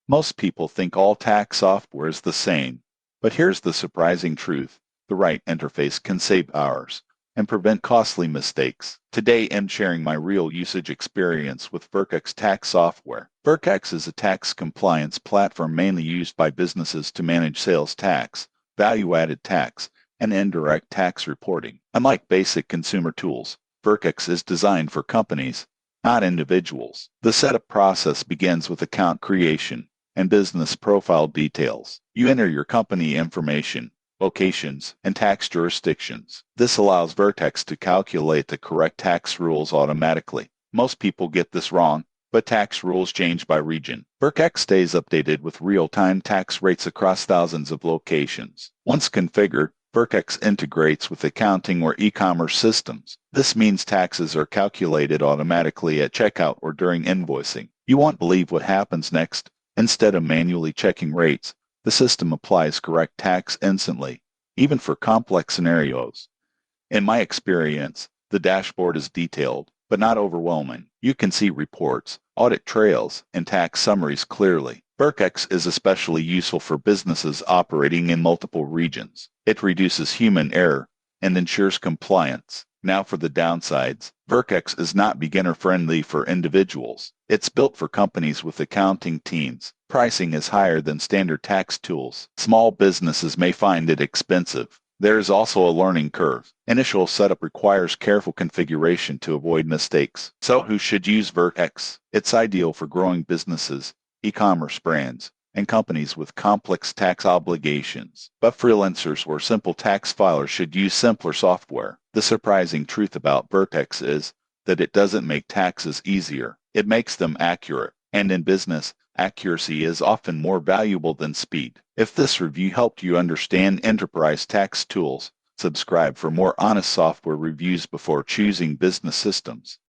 Most people think all tax software is the same, but here's the surprising truth. The right interface can save hours and prevent costly mistakes. Today I'm sharing my real usage experience with Vertex tax software. Vertex is a tax compliance platform mainly used by businesses to manage sales tax, value-added tax, and indirect tax reporting. Unlike basic consumer tools, Vertex is designed for companies, not individuals. The setup process begins with account creation and business profile details. You enter your company information, locations, and tax jurisdictions. This allows Vertex to calculate the correct tax rules automatically. Most people get this wrong, but tax rules change by region. Vertex stays updated with real-time tax rates across thousands of locations. Once configured, Vertex integrates with accounting or e-commerce systems. This means taxes are calculated automatically at checkout or during invoicing. You won't believe what happens next. Instead of manually checking rates, the system applies correct tax instantly, even for complex scenarios. In my experience, the dashboard is detailed, but not overwhelming. You can see reports, audit trails, and tax summaries clearly. Vertex is especially useful for businesses operating in multiple regions. It reduces human error and ensures compliance. Now for the downsides. Vertex is not beginner-friendly for individuals. It's built for companies with accounting teams. Pricing is higher than standard tax tools. Small businesses may find it expensive. There is also a learning curve. Initial setup requires careful configuration to avoid mistakes. So who should use Vertex? It's ideal for growing businesses, e-commerce brands, and companies with complex tax obligations. But freelancers or simple tax filers should use simpler software. The surprising truth about Vertex is that it doesn't make taxes easier. It makes them accurate. And in business, accuracy is often more valuable than speed. If this review helped you understand enterprise tax tools, subscribe for more honest software reviews before choosing business systems.